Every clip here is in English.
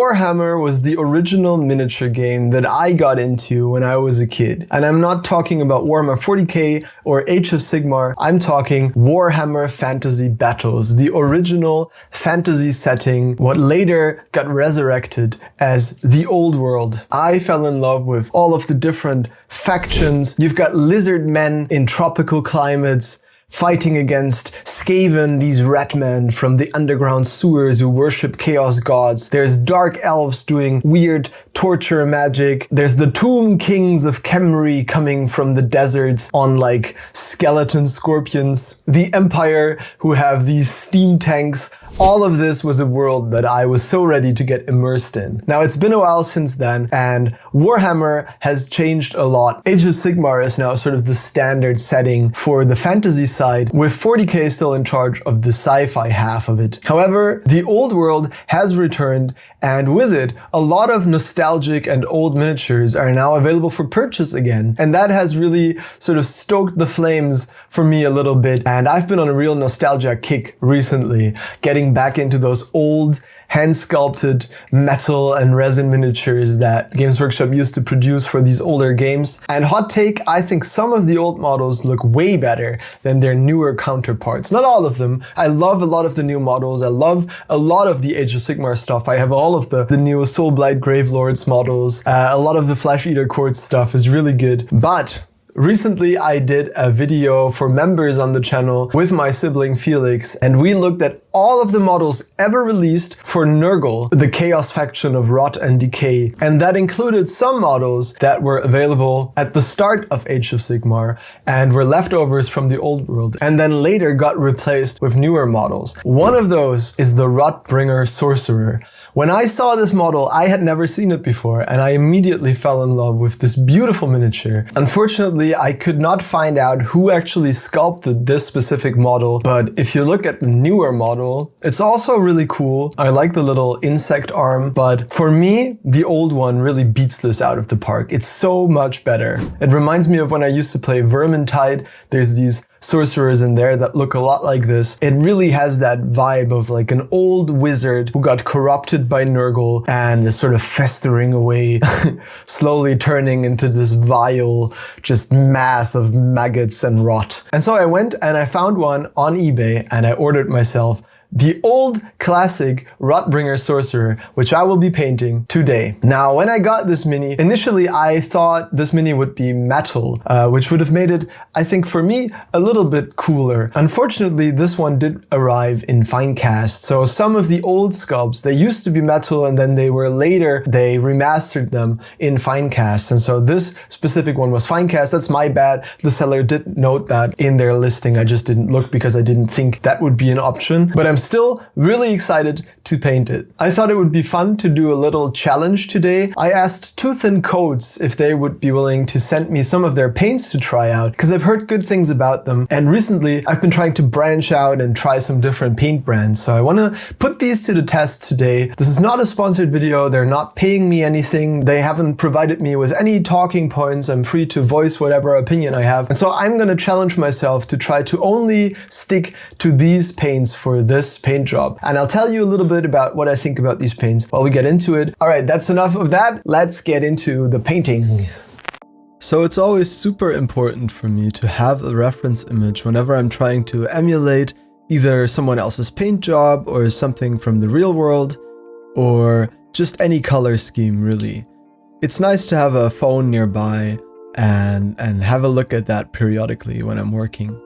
Warhammer was the original miniature game that I got into when I was a kid. And I'm not talking about Warhammer 40k or Age of Sigmar, I'm talking Warhammer Fantasy Battles, the original fantasy setting, what later got resurrected as the old world. I fell in love with all of the different factions. You've got lizard men in tropical climates, fighting against Skaven, these rat men from the underground sewers who worship chaos gods. There's dark elves doing weird torture magic. There's the tomb kings of Khemri coming from the deserts on like skeleton scorpions. The Empire who have these steam tanks. All of this was a world that I was so ready to get immersed in. Now, it's been a while since then, and Warhammer has changed a lot. Age of Sigmar is now sort of the standard setting for the fantasy side, with 40k still in charge of the sci-fi half of it. However, the old world has returned, and with it, a lot of nostalgic and old miniatures are now available for purchase again. And that has really sort of stoked the flames for me a little bit. And I've been on a real nostalgia kick recently, getting back into those old hand-sculpted metal and resin miniatures that Games Workshop used to produce for these older games. And hot take, I think some of the old models look way better than their newer counterparts. Not all of them. I love a lot of the new models. I love a lot of the Age of Sigmar stuff. I have all of the new Soulblight Gravelords models. A lot of the Flesh Eater Court stuff is really good. But recently, I did a video for members on the channel with my sibling Felix, and we looked at all of the models ever released for Nurgle, the Chaos faction of Rot and Decay. And that included some models that were available at the start of Age of Sigmar and were leftovers from the old world, and then later got replaced with newer models. One of those is the Rotbringer Sorcerer. When I saw this model, I had never seen it before, and I immediately fell in love with this beautiful miniature. Unfortunately, I could not find out who actually sculpted this specific model, but if you look at the newer model, it's also really cool. I like the little insect arm, but for me, the old one really beats this out of the park. It's so much better. It reminds me of when I used to play Vermintide. There's these sorcerers in there that look a lot like this. It really has that vibe of like an old wizard who got corrupted by Nurgle and is sort of festering away, slowly turning into this vile, just mass of maggots and rot. And so I went and I found one on eBay and I ordered myself the old classic Rotbringer Sorcerer, which I will be painting today. Now, when I got this mini, initially I thought this mini would be metal, which would have made it, I think for me, a little bit cooler. Unfortunately, this one did arrive in finecast. So some of the old sculpts, they used to be metal and then they remastered them in finecast. And so this specific one was finecast. That's my bad. The seller did note that in their listing. I just didn't look because I didn't think that would be an option. But I'm still really excited to paint it. I thought it would be fun to do a little challenge today. I asked TIMECODES if they would be willing to send me some of their paints to try out, because I've heard good things about them. And recently I've been trying to branch out and try some different paint brands. So I want to put these to the test today. This is not a sponsored video. They're not paying me anything. They haven't provided me with any talking points. I'm free to voice whatever opinion I have. And so I'm going to challenge myself to try to only stick to these paints for this paint job. And I'll tell you a little bit about what I think about these paints while we get into it. All right, that's enough of that. Let's get into the painting. So it's always super important for me to have a reference image whenever I'm trying to emulate either someone else's paint job or something from the real world, or just any color scheme really. It's nice to have a phone nearby and have a look at that periodically when I'm working.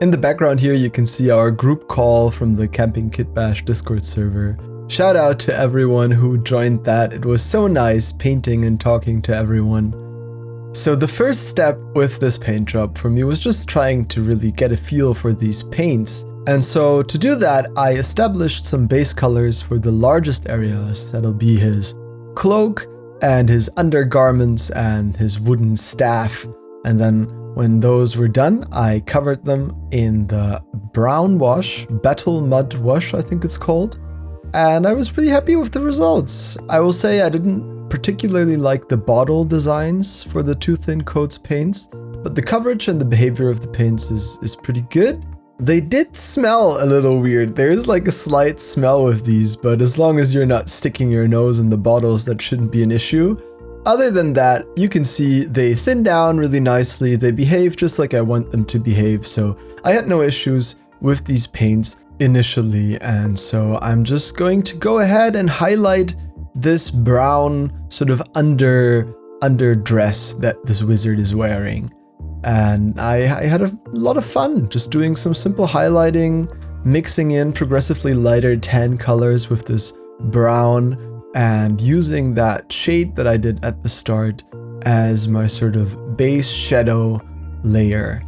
In the background here you can see our group call from the Camping Kit Bash Discord server. Shout out to everyone who joined that. It was so nice painting and talking to everyone. So the first step with this paint job for me was just trying to really get a feel for these paints. And so to do that, I established some base colors for the largest areas. That'll be his cloak and his undergarments and his wooden staff. And then when those were done, I covered them in the brown wash, Battle Mud Wash, I think it's called. And I was really happy with the results. I will say I didn't particularly like the bottle designs for the Too Thin Coats paints, but the coverage and the behavior of the paints is pretty good. They did smell a little weird. There is like a slight smell with these, but as long as you're not sticking your nose in the bottles, that shouldn't be an issue. Other than that, you can see they thin down really nicely. They behave just like I want them to behave. So I had no issues with these paints initially. And so I'm just going to go ahead and highlight this brown sort of underdress that this wizard is wearing. And I had a lot of fun just doing some simple highlighting, mixing in progressively lighter tan colors with this brown, and using that shade that I did at the start as my sort of base shadow layer.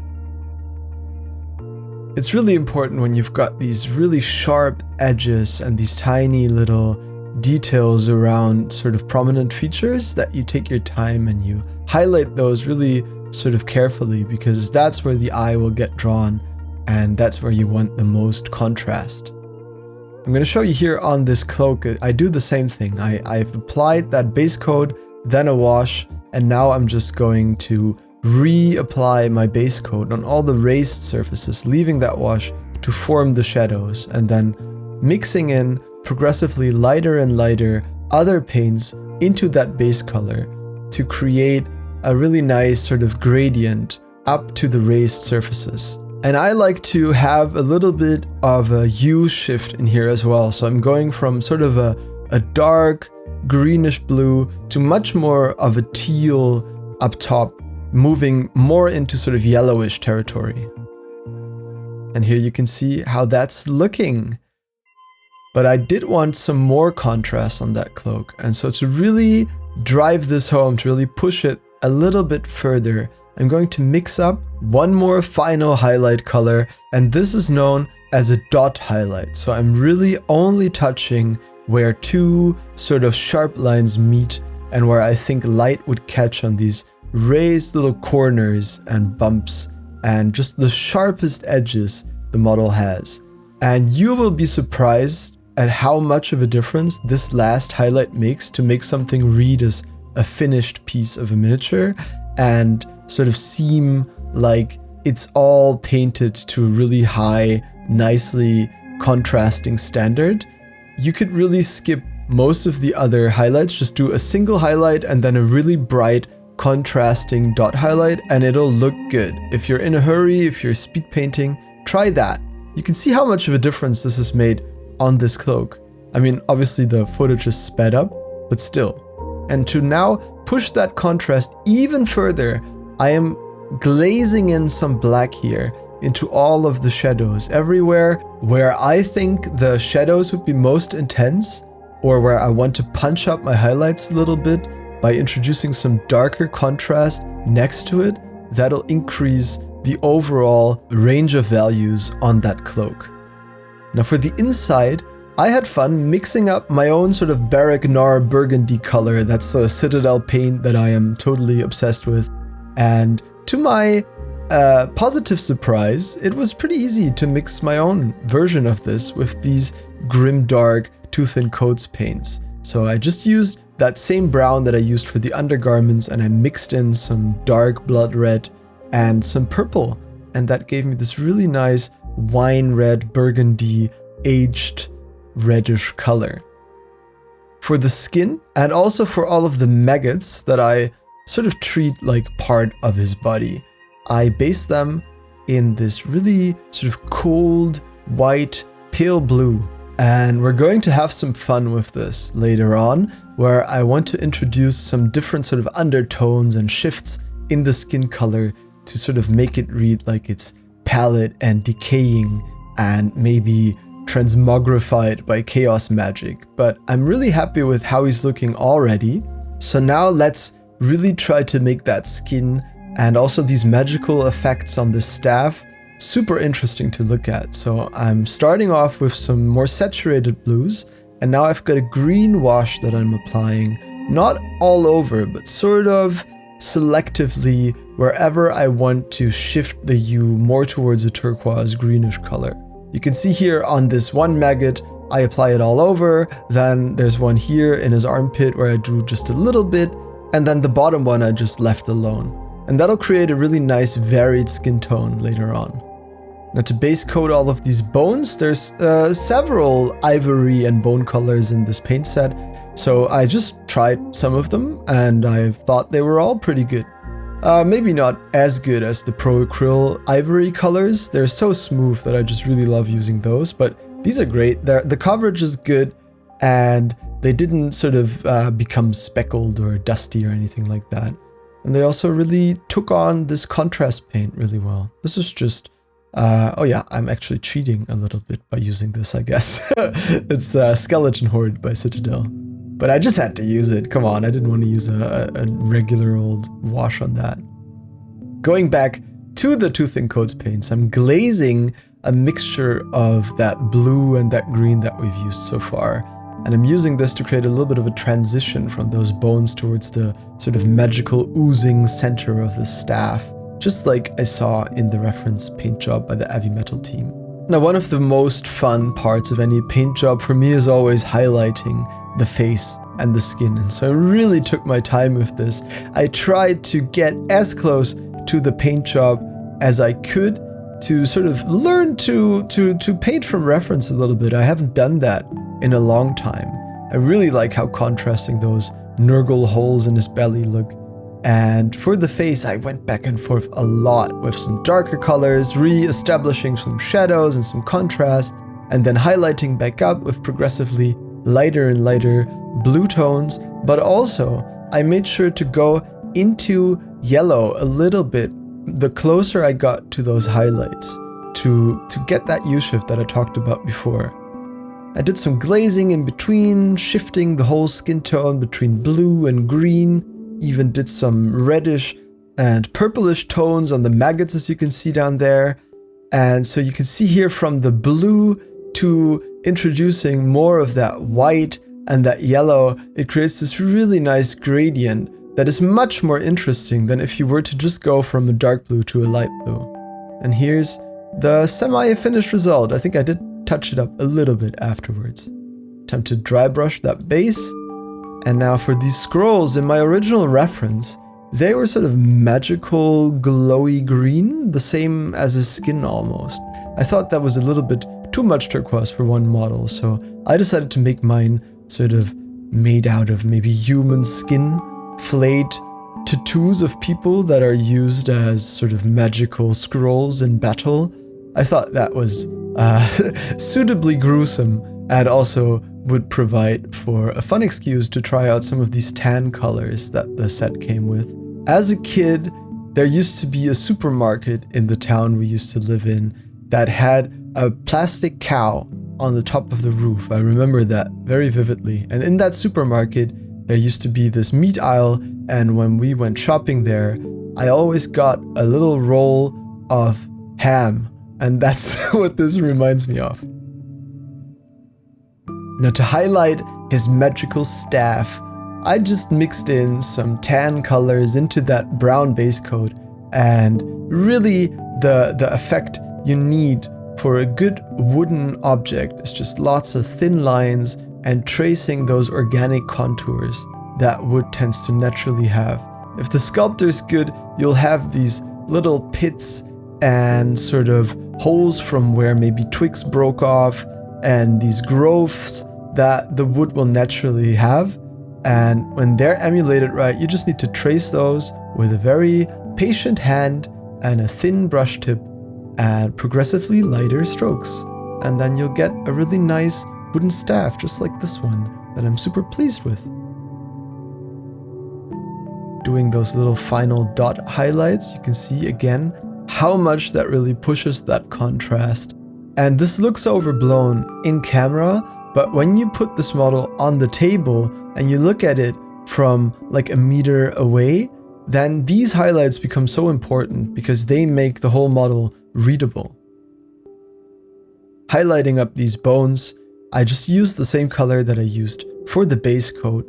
It's really important when you've got these really sharp edges and these tiny little details around sort of prominent features that you take your time and you highlight those really sort of carefully, because that's where the eye will get drawn and that's where you want the most contrast. I'm going to show you here on this cloak, I do the same thing. I've applied that base coat, then a wash, and now I'm just going to reapply my base coat on all the raised surfaces, leaving that wash to form the shadows, and then mixing in progressively lighter and lighter other paints into that base color to create a really nice sort of gradient up to the raised surfaces. And I like to have a little bit of a hue shift in here as well. So I'm going from sort of a dark greenish blue to much more of a teal up top, moving more into sort of yellowish territory. And here you can see how that's looking. But I did want some more contrast on that cloak. And so to really drive this home, to really push it a little bit further, I'm going to mix up one more final highlight color, and this is known as a dot highlight. So I'm really only touching where two sort of sharp lines meet and where I think light would catch on these raised little corners and bumps and just the sharpest edges the model has. And you will be surprised at how much of a difference this last highlight makes to make something read as a finished piece of a miniature and sort of seem like it's all painted to a really high, nicely contrasting standard. You could really skip most of the other highlights, just do a single highlight and then a really bright contrasting dot highlight, and it'll look good. If you're in a hurry, if you're speed painting, try that. You can see how much of a difference this has made on this cloak. I mean, obviously the footage is sped up, but still. And to now push that contrast even further, I am glazing in some black here into all of the shadows. Everywhere where I think the shadows would be most intense, or where I want to punch up my highlights a little bit by introducing some darker contrast next to it, that'll increase the overall range of values on that cloak. Now for the inside, I had fun mixing up my own sort of Barrack Nar burgundy color. That's the Citadel paint that I am totally obsessed with. And to my positive surprise, it was pretty easy to mix my own version of this with these grimdark Tooth and Coats paints. So I just used that same brown that I used for the undergarments, and I mixed in some dark blood red and some purple. And that gave me this really nice wine red, burgundy, aged reddish color. For the skin, and also for all of the maggots that I sort of treat like part of his body, I based them in this really sort of cold, white, pale blue. And we're going to have some fun with this later on, where I want to introduce some different sort of undertones and shifts in the skin color to sort of make it read like it's pallid and decaying and maybe transmogrified by chaos magic. But I'm really happy with how he's looking already. So now let's really try to make that skin and also these magical effects on the staff super interesting to look at. So I'm starting off with some more saturated blues, and now I've got a green wash that I'm applying, not all over, but sort of selectively wherever I want to shift the hue more towards a turquoise greenish color. You can see here on this one maggot, I apply it all over. Then there's one here in his armpit where I drew just a little bit, and then the bottom one I just left alone. And that'll create a really nice varied skin tone later on. Now to base coat all of these bones, there's several ivory and bone colors in this paint set. So I just tried some of them and I thought they were all pretty good. Maybe not as good as the Pro Acryl ivory colors. They're so smooth that I just really love using those, but these are great. The coverage is good and they didn't sort of become speckled or dusty or anything like that. And they also really took on this contrast paint really well. This is just, oh yeah, I'm actually cheating a little bit by using this, I guess. It's Skeleton Horde by Citadel. But I just had to use it. Come on, I didn't want to use a regular old wash on that. Going back to the TIMECODES paints, I'm glazing a mixture of that blue and that green that we've used so far. And I'm using this to create a little bit of a transition from those bones towards the sort of magical oozing center of the staff, just like I saw in the reference paint job by the Heavy Metal team. Now, one of the most fun parts of any paint job for me is always highlighting the face and the skin, and so I really took my time with this. I tried to get as close to the paint job as I could to sort of learn to paint from reference a little bit. I haven't done that in a long time. I really like how contrasting those Nurgle holes in his belly look. And for the face, I went back and forth a lot with some darker colors, re-establishing some shadows and some contrast, and then highlighting back up with progressively lighter and lighter blue tones. But also, I made sure to go into yellow a little bit the closer I got to those highlights to get that hue shift that I talked about before. I did some glazing in between, shifting the whole skin tone between blue and green, even did some reddish and purplish tones on the maggots, as you can see down there. And so you can see here from the blue to introducing more of that white and that yellow, it creates this really nice gradient that is much more interesting than if you were to just go from a dark blue to a light blue. And here's the semi-finished result. I think I did touch it up a little bit afterwards. Time to dry brush that base. And now for these scrolls, in my original reference, they were sort of magical, glowy green, the same as his skin almost. I thought that was a little bit too much turquoise for one model, so I decided to make mine sort of made out of maybe human skin, flayed tattoos of people that are used as sort of magical scrolls in battle. I thought that was suitably gruesome and also would provide for a fun excuse to try out some of these tan colors that the set came with. As a kid, there used to be a supermarket in the town we used to live in that had a plastic cow on the top of the roof. I remember that very vividly. And in that supermarket, there used to be this meat aisle, and when we went shopping there, I always got a little roll of ham, and that's what this reminds me of. Now, to highlight his magical staff, I just mixed in some tan colors into that brown base coat, and really the effect you need for a good wooden object is just lots of thin lines and tracing those organic contours that wood tends to naturally have. If the sculptor's good, you'll have these little pits and sort of holes from where maybe twigs broke off and these growths that the wood will naturally have. And when they're emulated right, you just need to trace those with a very patient hand and a thin brush tip and progressively lighter strokes. And then you'll get a really nice wooden staff, just like this one, that I'm super pleased with. Doing those little final dot highlights, you can see again how much that really pushes that contrast. And this looks overblown in camera, but when you put this model on the table and you look at it from like a meter away, then these highlights become so important because they make the whole model readable. Highlighting up these bones, I just used the same color that I used for the base coat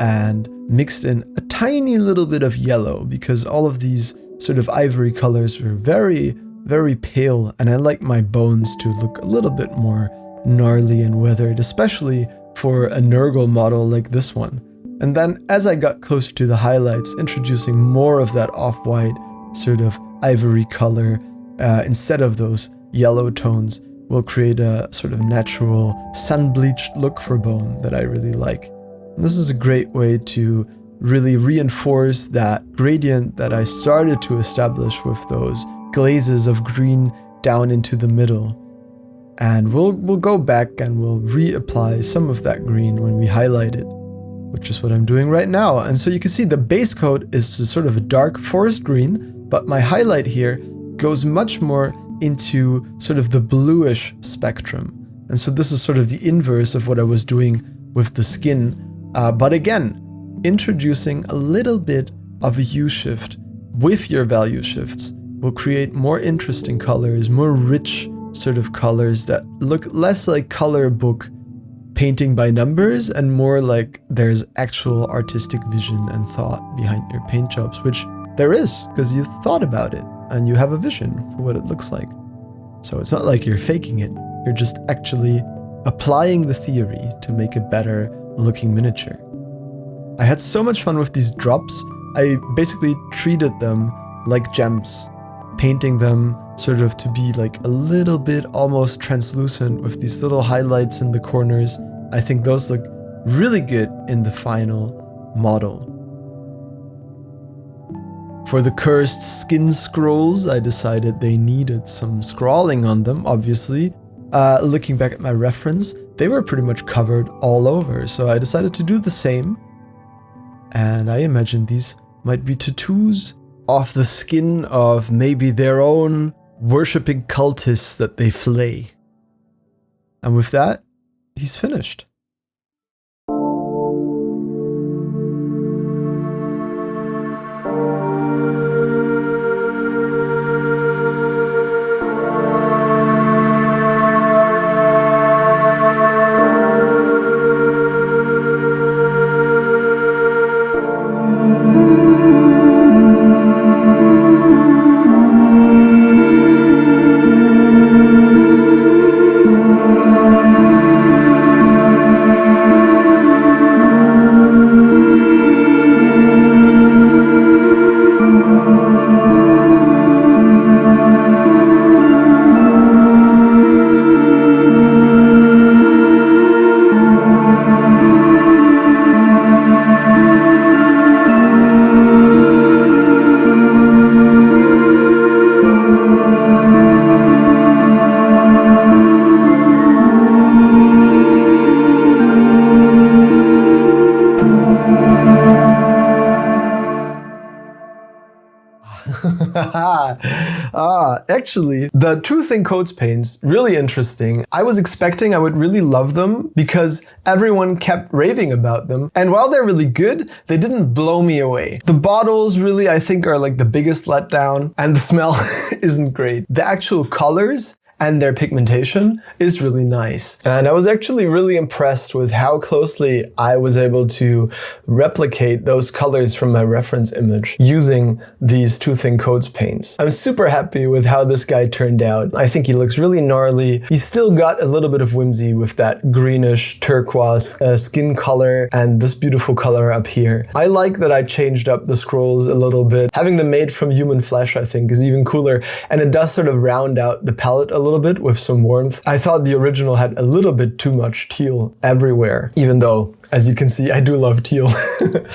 and mixed in a tiny little bit of yellow because all of these sort of ivory colors were very, very pale, and I like my bones to look a little bit more gnarly and weathered, especially for a Nurgle model like this one. And then as I got closer to the highlights, introducing more of that off-white sort of ivory color instead of those yellow tones will create a sort of natural sun-bleached look for bone that I really like. And this is a great way to really reinforce that gradient that I started to establish with those glazes of green down into the middle. And we'll go back and we'll reapply some of that green when we highlight it, which is what I'm doing right now. And so you can see the base coat is sort of a dark forest green, but my highlight here goes much more into sort of the bluish spectrum. And so this is sort of the inverse of what I was doing with the skin. But again, introducing a little bit of a hue shift with your value shifts will create more interesting colors, more rich sort of colors that look less like color book painting by numbers and more like there's actual artistic vision and thought behind your paint jobs, which there is because you've thought about it and you have a vision for what it looks like. So it's not like you're faking it, you're just actually applying the theory to make a better looking miniature. I had so much fun with these drops. I basically treated them like gems, painting them sort of to be like a little bit almost translucent with these little highlights in the corners. I think those look really good in the final model. For the cursed skin scrolls, I decided they needed some scrawling on them, obviously. Looking back at my reference, they were pretty much covered all over, so I decided to do the same. And I imagine these might be tattoos off the skin of maybe their own worshipping cultists that they flay. And with that, he's finished. Actually, the Truth in Codes paints, really interesting. I was expecting I would really love them because everyone kept raving about them. And while they're really good, they didn't blow me away. The bottles really, I think, are like the biggest letdown, and the smell isn't great. The actual colors and their pigmentation is really nice. And I was actually really impressed with how closely I was able to replicate those colors from my reference image using these Truth in Codes paints. I'm super happy with how this guy turned out. I think he looks really gnarly. He's still got a little bit of whimsy with that greenish turquoise skin color and this beautiful color up here. I like that I changed up the scrolls a little bit. Having them made from human flesh, I think, is even cooler, and it does sort of round out the palette a little bit with some warmth. I thought the original had a little bit too much teal everywhere, even though, as you can see, I do love teal.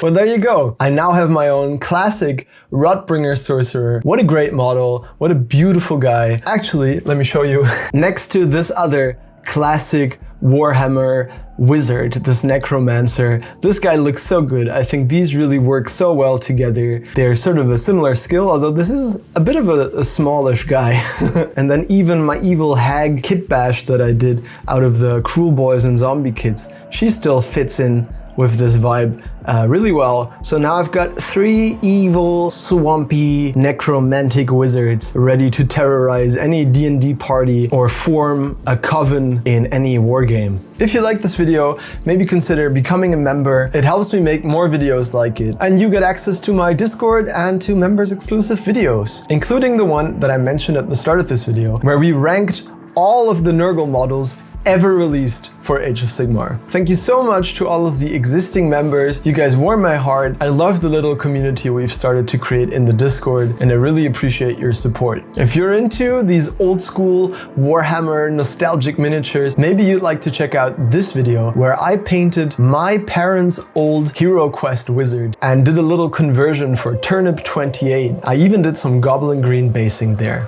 Well, there you go. I now have my own classic Rotbringer Sorcerer. What a great model. What a beautiful guy. Actually, let me show you. Next to this other classic Warhammer wizard, this necromancer. This guy looks so good. I think these really work so well together. They're sort of a similar skill, although this is a bit of a smallish guy. And then even my evil hag kit bash that I did out of the Cruel Boys and Zombie kits, she still fits in with this vibe really well. So now I've got 3 evil, swampy, necromantic wizards ready to terrorize any D&D party or form a coven in any wargame. If you like this video, maybe consider becoming a member. It helps me make more videos like it. And you get access to my Discord and to members exclusive videos, including the one that I mentioned at the start of this video, where we ranked all of the Nurgle models ever released for Age of Sigmar. Thank you so much to all of the existing members. You guys warm my heart. I love the little community we've started to create in the Discord, and I really appreciate your support. If you're into these old school Warhammer nostalgic miniatures, maybe you'd like to check out this video where I painted my parents' old Hero Quest wizard and did a little conversion for Turnip 28. I even did some goblin green basing there.